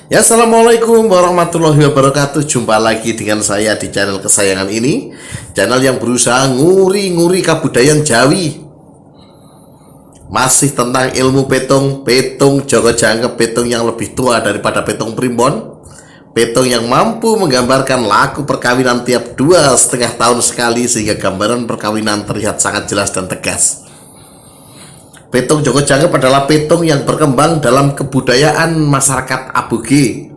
Ya, assalamualaikum warahmatullahi wabarakatuh. Jumpa lagi dengan saya di channel kesayangan ini, channel yang berusaha nguri-nguri kabudayan Jawi. Masih tentang ilmu petung, petung Joko Jangkep, petung yang lebih tua daripada petung Primbon, petung yang mampu menggambarkan laku perkawinan tiap 2,5 tahun sekali sehingga gambaran perkawinan terlihat sangat jelas dan tegas. Petung Joko Jangkep adalah petung yang berkembang dalam kebudayaan masyarakat Aboge.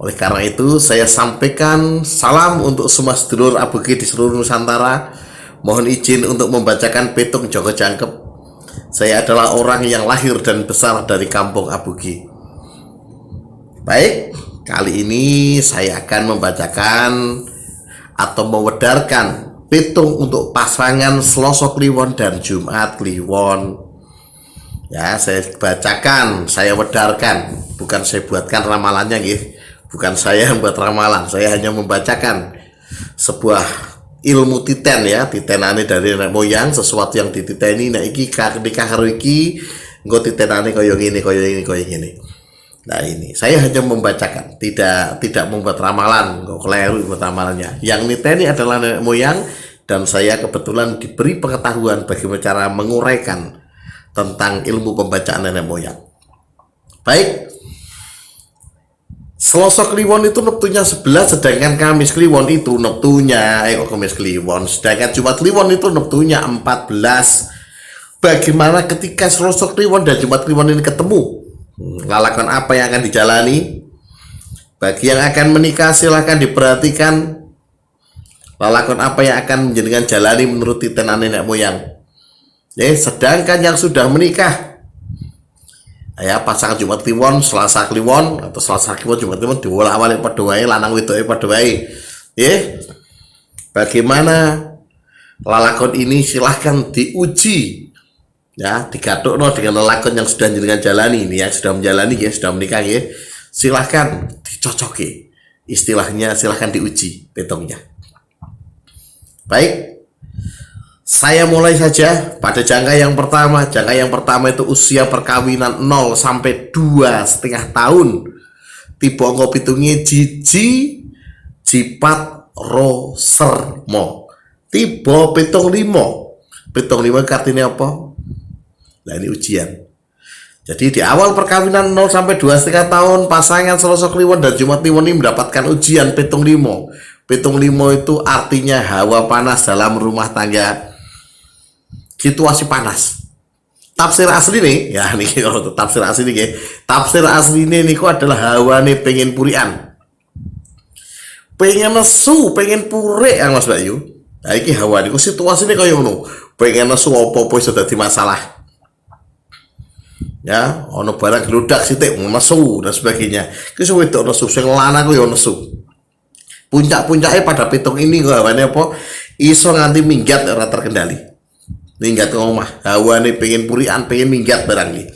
Oleh karena itu, saya sampaikan salam untuk semua sedulur Aboge di seluruh Nusantara. Mohon izin untuk membacakan petung Joko Jangkep. Saya adalah orang yang lahir dan besar dari kampung Aboge. Baik, kali ini saya akan membacakan atau mewedarkan petung untuk pasangan Selasa Kliwon dan Jumat Kliwon. Ya, saya bacakan, saya wedarkan, bukan saya buatkan ramalannya, gitu. Bukan saya yang buat ramalan, saya hanya membacakan sebuah ilmu titen, ya, titenane dari nenek moyang, sesuatu yang dititeni nek iki nikah karo iki engko titenane kaya ngene, kaya ini, kaya ngene. Nah, ini saya hanya membacakan, tidak membuat ramalan, kok keliru buat ramalannya. Yang niteni adalah nenek moyang, dan saya kebetulan diberi pengetahuan bagaimana cara menguraikan tentang ilmu pembacaan nenek moyang. Baik, Selasa Kliwon itu neptunya 11, sedangkan Kamis Kliwon itu neptunya Kamis Kliwon, sedangkan Jumat Kliwon itu neptunya 14. Bagaimana ketika Selasa Kliwon dan Jumat Kliwon ini ketemu? Lalakan apa yang akan dijalani? Bagi yang akan menikah silahkan diperhatikan lalakon apa yang akan menjadikan jalani menurut titenan nenek moyang. Sedangkan yang sudah menikah, ya, pasangan Jumat Kliwon, Selasa Kliwon, atau Selasa Kliwon, Jumat Kliwon diwolak-walik padha wae, lanang wedoke padha wae. Bagaimana lalakon ini silahkan diuji, ya, digatukno dengan lelakon yang sudah jenengan jalani ini, yang sudah menjalani, ya, sudah menikah, ya, silahkan dicocoki, istilahnya silahkan diuji petungnya. Baik, saya mulai saja pada jangka yang pertama. Jangka yang pertama itu usia perkawinan 0 sampai 2,5 tahun. Tipe angka pitungnya jiji jipat rosermo. Tipe pitung limo. Pitung limo artinya apa? Nah, ini ujian. Jadi di awal perkawinan 0 sampai 2,5 tahun, pasangan Selasa Kliwon dan Jumat Kliwon ini mendapatkan ujian pitung limo. Pitung limo itu artinya hawa panas dalam rumah tangga, situasi panas. Tafsir asli nih, ya, nih kalau tafsir asli nih, tafsir asli ini adalah hawa nih pengen purian, pengen nesu, pengen pure, yang Mas Bayu. Nah, ini hawa nih, situasi nih kayak ngono, pengen nesu apa-apa sudah di masalah. Ya, ono barang geludak sithik nesu dan sebagainya. Ki wedok nesu, sing lanang ku yo nesu. Puncak-puncaknya pada pitung ini kok hawane apa? Iso nganti minggat ora terkendali. Minggat ke omah, hawane pengen purian, pengen minggat barang iki.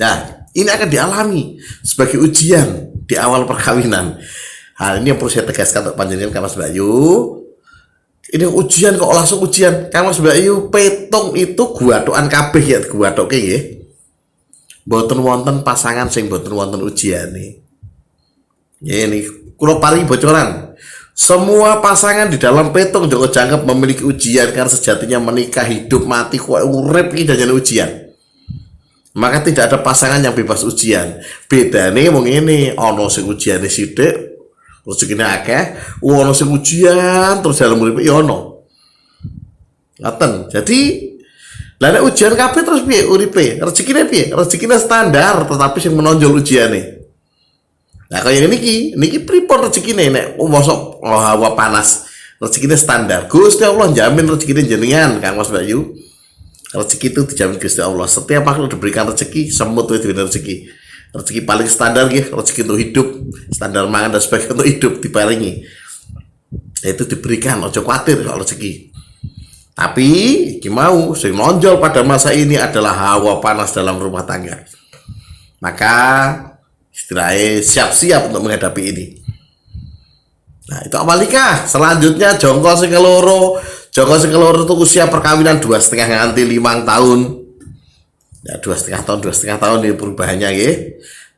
Nah, ini akan dialami sebagai ujian di awal perkawinan. Hal ini yang perlu saya tegaskan untuk panjenengan Mas Bayu. Ini ujian kok langsung ujian. Kang Mas Bayu, petung itu guadokan kabeh, ya, guadoke nggih. Mboten wonten pasangan sing mboten wonten ujiane. Ini kula paringi bocoran. Semua pasangan di dalam petung Joko Jangkep memiliki ujian, karena sejatinya menikah hidup mati kok urip iki dadi ujian. Maka tidak ada pasangan yang bebas ujian. Bedane mung ngene, ana sing ujiane sithik, rezekine akeh, ono sing ujian terus dalam uripe ya ono. Ngaten. Jadi, lah nek ujian kabeh terus piye uripe? Rezekine piye? Rezekine standar tetapi sing menonjol ujiane. Nah, kaya niki pripun rezekine nek mosok hawa panas? Rezekine standar. Gusti Allah jamin rezekine jenengan, Kang Mas Bayu. Rezeki itu dijamin Gusti Allah. Setiap makhluk diberikan rezeki, semut itu diberikan rezeki. Rezeki paling standar nggih, rezeki untuk hidup, standar mangan dan sebagainya untuk hidup diparingi. Itu diberikan, ojo khawatir kalau rezeki. Tapi iki mau sing nonjol pada masa ini adalah hawa panas dalam rumah tangga. Maka istilahnya siap-siap untuk menghadapi ini. Nah, itu awal nikah. Selanjutnya jongko sing keloro. Jongko sing keloro itu usia perkawinan 2,5 nganti 5 tahun. Ya, 2,5 tahun ini perubahannya, nggih.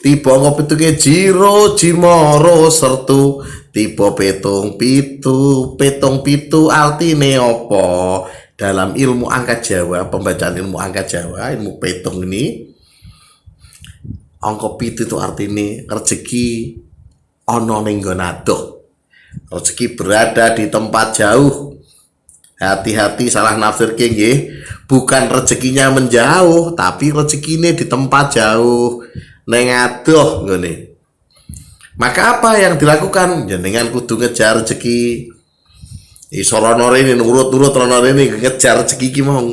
Tiba ngopitunge Jiro Jimoro sertu tiba petung pitu artine opo dalam ilmu angka Jawa, pembacaan ilmu angka Jawa, ilmu petung ini angka pitu itu artine rezeki ana ning nggon adoh, rezeki berada di tempat jauh. Hati-hati salah nafsir nggih, bukan rezekinya menjauh tapi rezekine di tempat jauh neng adoh ngene. Maka apa yang dilakukan? Jenengan kudu ngejar rezeki. Iso rono rene nurut-nurut rono rene ngejar rezeki ki mau.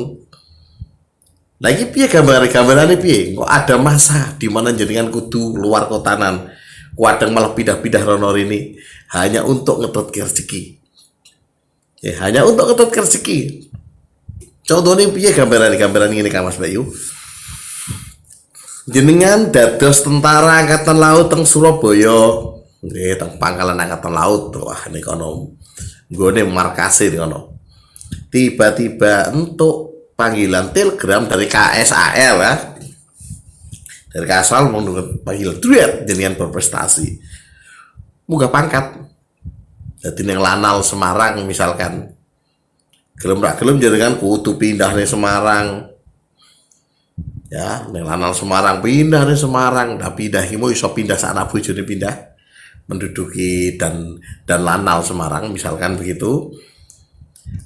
Lagi piye gambarane piye? Kok ada masa di mana jenengan kudu luar kotanan. Kadang malah pindah-pindah rono rene hanya untuk ngetut rezeki. Ya, hanya untuk ngetut rezeki. Contohnya piye gambaran ini Kang Mas Bayu? Jenengan dados tentara angkatan laut teng Surabaya, nggih teng pangkalan angkatan laut. Wah niku kono nggone markase kono. Tiba-tiba entuk panggilan telegram dari KSAL ya. Dari KSAL mau panggil duet jenengan berprestasi. Muga pangkat. Jadi ning Lanal Semarang misalkan. Gelem ra gelem jenengan kudu pindah ning Semarang. Ya, ning Lanal Semarang pindah ning Semarang, tapi pindah mau iso pindah sana bojone pindah menduduki dan Lanal Semarang misalkan begitu.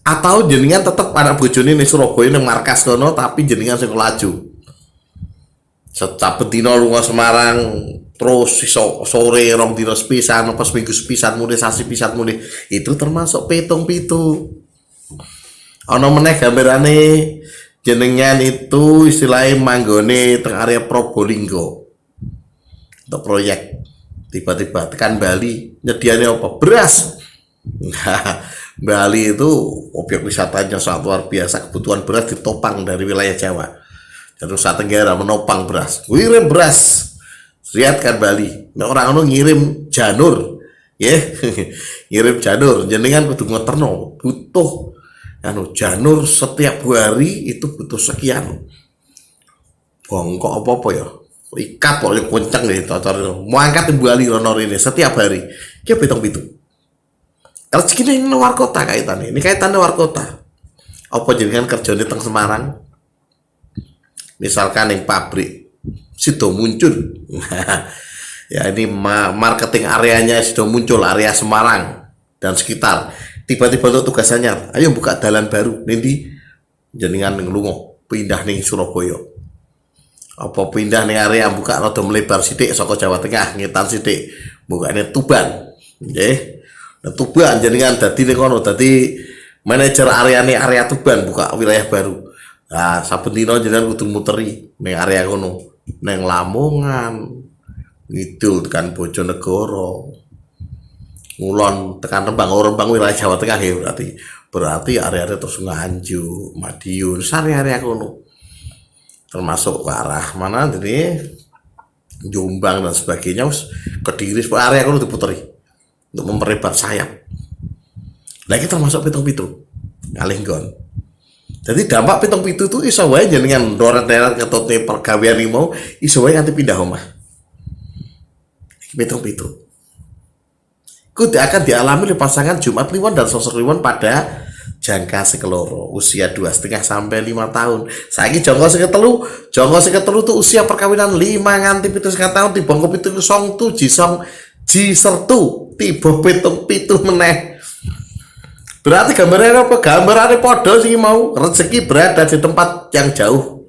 Atau jenengan tetap anak bojone ning Surabaya ning markas kono tapi jenengan sing laju. Setiap dina lunga Semarang terus iso sore rong dina sepisan apa seminggu sepisan mulai sasi pisan mulai itu termasuk petung pitu. Ana meneh gambarane jenengan itu istilahnya manggone teng area Probolinggo untuk proyek, tiba-tiba tekan Bali nyediane apa? Beras. Nah, Bali itu objek wisatanya sangat luar biasa, kebutuhan beras ditopang dari wilayah Jawa dan Nusa Tenggara menopang beras, ngirim beras lihat kan Bali. Nah, orang anu ngirim janur ya ngirim janur jenengan kudu ngeterno butuh janur setiap hari itu butuh sekian. Bongkok apa ya? Ikat kok kenceng nih cocor. Mau angkat di Bali rono ini setiap hari. Ki pitung-pitu. Rezeki ini luar kota kaitannya. Ini kaitannya luar kota. Apa jenengan kerjane teng Semarang? Misalkan yang pabrik sido muncul. Ya ini marketing areanya sido muncul area Semarang dan sekitar. Tiba-tiba untuk tugasannya, ayo buka dalan baru, nanti jenengan ngelungo pindah nih Surabaya. Apa pindah nih area buka rada melebar sithik saka Jawa Tengah ngetan sithik, bukane Tuban. Nggih. Nah, Tuban jenengan dadi ning kono, dadi manajer area Tuban buka wilayah baru. Nah, saben dina jenengan kudu muteri ning area kono, ning Lamongan, ngidul tekan Bojonegoro. Ngulon tekan Rembang wilayah Jawa Tengah ya berarti area-area terus Nganjuk, Madiun, area-area kono. Termasuk ke arah mana jadi Jombang dan sebagainya Kediri area kono diputeri untuk memperlebar sayap. Lagi termasuk pitung-pitu ngalih nggon. Jadi dampak pitung-pitu itu iso wae jenengan doret-doret ketute pergawean iki mau iso wae nganti pindah omah. Pitung-pitu kudu akan dialami oleh pasangan Jumat Kliwon dan Sosok Kliwon pada jangka sekeloro usia 2,5 sampai 5 tahun. Saiki jangka seketelu tuh usia perkawinan 5 nganti 7,5 tahun tiba pitung song tu jisong jisertu tiba pitung meneh. Berarti gambarannya apa? Gambarannya podo sih mau rezeki berada di tempat yang jauh.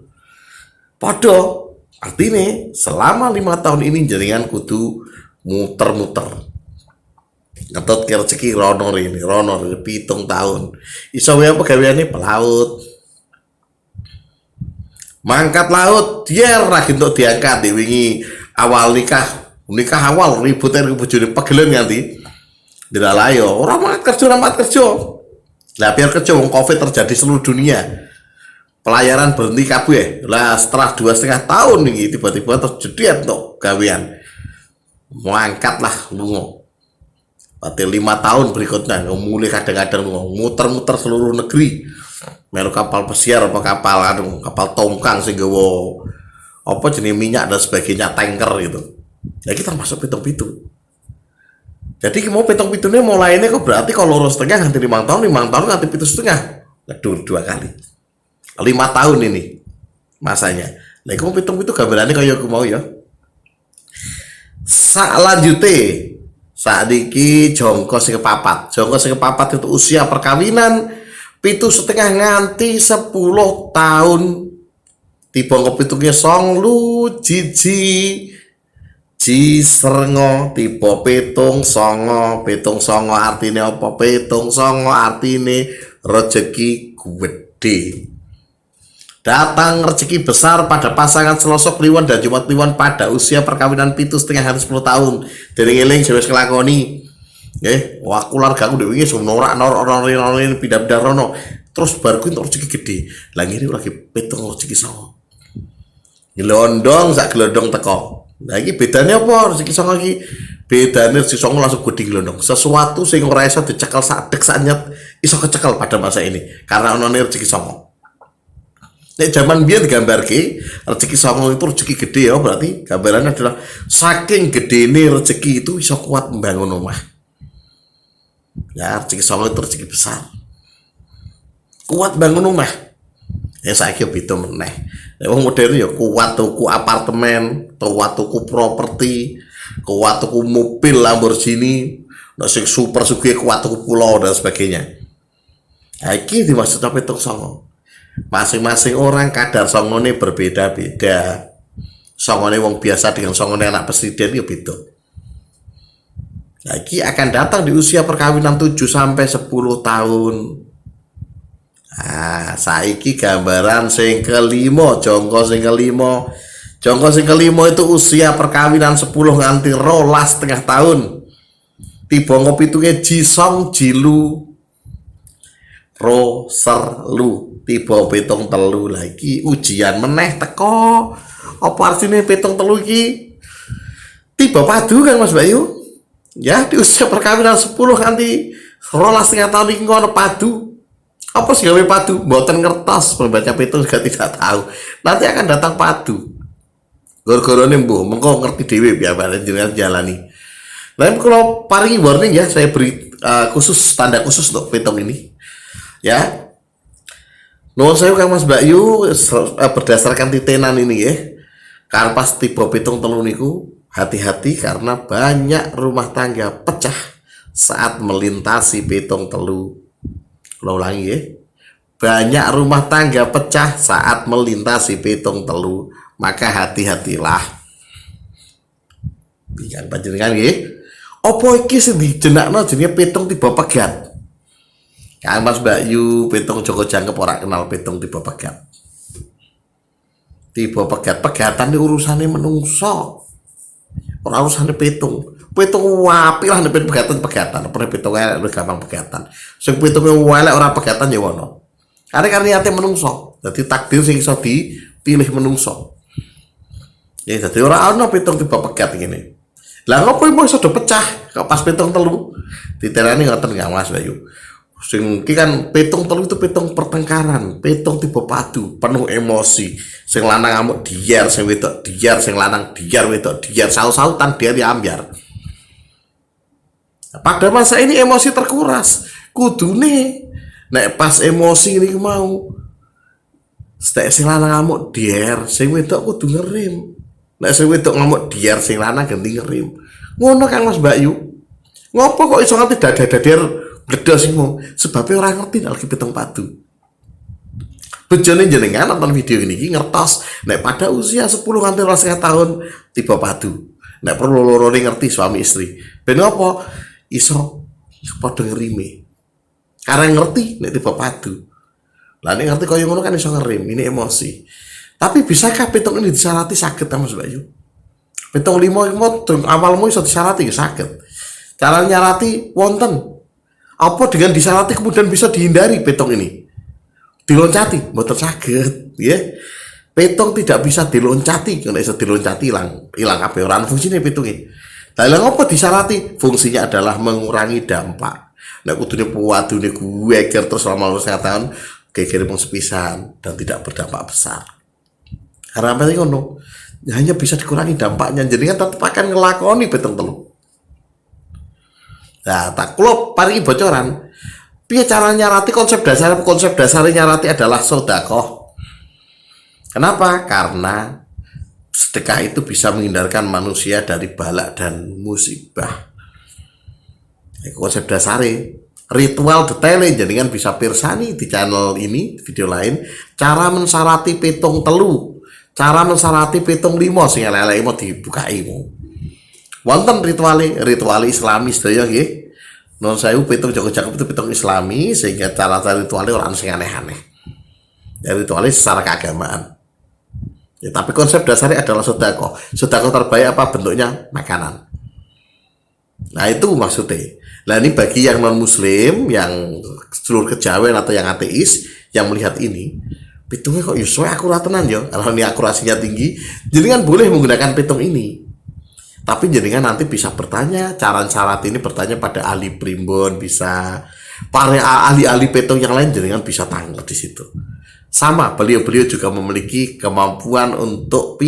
Podo artinya selama 5 tahun ini jaringan kudu muter-muter. Ngetut rezeki rono ini 7 tahun. Iso wae apa gaweane pelaut. Mangkat laut, dia ra entuk diangkat wingi awal nikah awal ributnya bojone pegelen nganti dilalayo. Ora mat kerja. Lah biar kerja wong Covid terjadi seluruh dunia. Pelayaran berhenti kabeh. Lah setelah 2,5 tahun nih tiba-tiba terus jediat untuk gawean. Mau angkat lah lungo. Berarti 5 tahun berikutnya mulai kadang-kadang muter-muter seluruh negeri melu kapal pesiar apa kapal tongkang sing gawa apa jenis minyak dan sebagainya tanker gitu Lagi termasuk pitung-pitung. Jadi mau pitung-pitungnya mulainya kok berarti kalau lurus setengah nanti 5 tahun, 5 tahun nanti pitung setengah. Dua kali. 5 tahun ini masanya. Lagi mau pitung-pitung gambarannya kayak aku mau ya. Salanjutnya saat iki jongko sing kepapat. Jongko sing kepapat itu usia perkawinan 7,5 nganti 10 tahun. Tiba ngepitungnya song lu jiji ji serengo tiba petung songo artinya apa? Petung songo artinya rezeki gede. Datang rezeki besar pada pasangan Selasa Kliwon dan Jumat Kliwon pada usia perkawinan 7,5 hari 10 tahun. Dereng-eling wis nglakoni. Nggih, wah keluarga aku dhewe wis norak pindah-pindah rono. Terus bar kuwi rezeki gede. Lah ngene lagi petung rezeki songo. Gelondong sak gelondong teko. Nah iki bedanya apa rezeki songo iki? Bedane rezeki songo langsung gede gelondong. Sesuatu sing ora iso dicekel sak dek sak nyet iso kecekel pada masa ini karena onone rezeki songo. Nek zaman biyen digambarke rezeki songo itu rezeki gede ya, berarti gambarannya adalah saking gedene rezeki itu iso kuat membangun rumah. Ya rezeki songo itu rezeki besar. Kuat bangun rumah. Ya saiki beda meneh. Nek wong modern ya kuat tuku apartemen, kuat tuku properti, kuat tuku mobil Lamborghini, nek sing super sugih kuat tuku pulau dan sebagainya. Nah, iki dimaksud petung songo. Masing-masing orang kadar songone berbeda-beda. Songone wong biasa dengan songone anak presiden ya beda. Nah, iki akan datang di usia perkawinan 7 sampai 10 tahun. Nah, saiki gambaran sing kelima, jongko sing kelima. Jongko sing kelima itu usia perkawinan 10 nganti 12,5 tahun. Tiba ngopitunge jisong jilu ro serlu tiba petung telu lagi ujian meneh teko apa artinya petung telu iki tiba padu kan Mas Bayu ya di usia perkawinan 10 nanti 12,5 tahun iki ngono padu apa sih gawe padu mboten ngertos membaca petung juga tidak tahu nanti akan datang padu gor-gorone mbuh mengko ngerti dhewe biar jenengan jalani. Nah kalau paringi warning ya saya beri khusus tanda khusus untuk petung ini ya. Nuwun sewu Kang Mas Bayu berdasarkan titenan ini ya. Karpas tipe pitung telu niku hati-hati karena banyak rumah tangga pecah saat melintasi pitung telu. Lo ulangi ya. Banyak rumah tangga pecah saat melintasi pitung telu, maka hati-hatilah. Yang panjenengan nggih. Apa iki sing dijenakno jenenge pitung tiba pegat? Kang Mas Bayu pitung Joko Jangkep ora kenal pitung tiba pegat. Tiba pegat pegatan ini urusannya menungso. Ora urusane pitung. Pitung wapi lah nek pegatan. Apa pitung elek gampang pegatan. Sing pitunge elek ora pegatan ya wono. Karena niate menungso. Dadi takdir sing iso dipilih menungso. Ya dadi ora ana pitung tiba pegat ngene. Lah ngopo iso do pecah kok pas pitung telu? Diterani ngoten Kang Mas Bayu. Sing iki kan pitung telu itu pitung pertengkaran, pitung tipe padu, penuh emosi. Sing lanang ngamuk diar, sing wedok diar, sing lanang diar, wedok diar, saut-sautan diar diambiar. Pada masa ini emosi terkuras. Kudune nek pas emosi ini mau sing lanang ngamuk diar, sing wedok kudu ngerim. Nek sing wedok ngamuk diar, sing lanang ganti ngerim. Ngono Kang Mas Bayu. Ngopo kok iso nganti dadar gede sih mau sebabnya orang ngerti lagi pitung padu. Bejone jenengan nonton video ini ngertos nek pada usia 10 nganti 12 tahun tiba padu. Nek perlu lorone ngerti suami istri. Ben apa iso padha ngerime. Karena ngerti nek tiba padu. Lah nek ngerti kaya ngono kan iso ngerim, ini emosi. Tapi bisakah pitung ini disalati saged Mas Bayu? Pitung 5 awalmu iso disalati ya saged. Cara nyarati wonten. Apa dengan disalati kemudian bisa dihindari pitung ini? Diloncati, mboten saged, ya. Pitung tidak bisa diloncati, kalau bisa diloncati hilang apa ora fungsine pitunge. Lah apa disalati? Fungsinya adalah mengurangi dampak. Nek kudune puwadune geger terus selama 12 tahun geger mung sepisan dan tidak berdampak besar. Harapan ngono. ya hanya bisa dikurangi dampaknya, jadi kan tetap akan ngelakoni pitung telu. Nah, tak kulo paringi bocoran. Piye cara nyarati konsep dasar nyarati adalah sedekah. Kenapa? Karena sedekah itu bisa menghindarkan manusia dari balak dan musibah. Konsep dasarnya ritual detailnya jadi kan bisa pirsani di channel ini video lain cara mensarati pitung telu, cara mensarati pitung limo sing elek-elek mau dibukai wonten ritual islami sedaya nggih. Non saya pitung jago-jago itu pitung islami sehingga cara ritualnya orang sing aneh-aneh. Ya ritualnya secara keagamaan. Ya, tapi konsep dasarnya adalah sedekah. Sedekah terbaik apa bentuknya? Makanan. Nah itu maksudnya. Nah ini bagi yang non muslim, yang seluruh kejawen atau yang ateis yang melihat ini, pitungnya kok sesuai akurat tenan ya. Kalau ini akurasinya tinggi, jadi kan boleh menggunakan pitung ini. Tapi jenengan nanti bisa bertanya, cara syarat ini bertanya pada ahli primbon, bisa para ahli-ahli pitung yang lain jenengan bisa tanya di situ. Sama, beliau-beliau juga memiliki kemampuan untuk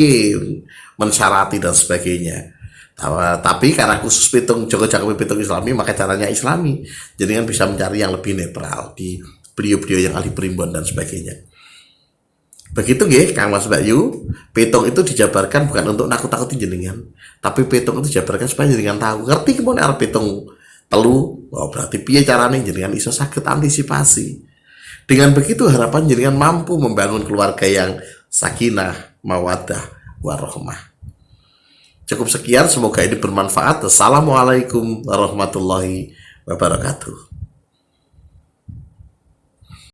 mensyarati dan sebagainya. Tapi karena khusus pitung jago-jago pitung islami, maka caranya islami. Jenengan bisa mencari yang lebih netral di beliau-beliau yang ahli primbon dan sebagainya. Begitu nggih Kang Mas Bayu, pitung itu dijabarkan bukan untuk nakut-nakuti jenengan, tapi pitung itu dijabarkan supaya jenengan tahu ngerti kemana arep pitung telu. Oh berarti piye carane jenengan iso saged antisipasi. Dengan begitu harapan jenengan mampu membangun keluarga yang sakinah, mawaddah, warahmah. Cukup sekian, semoga ini bermanfaat. Assalamualaikum warahmatullahi wabarakatuh.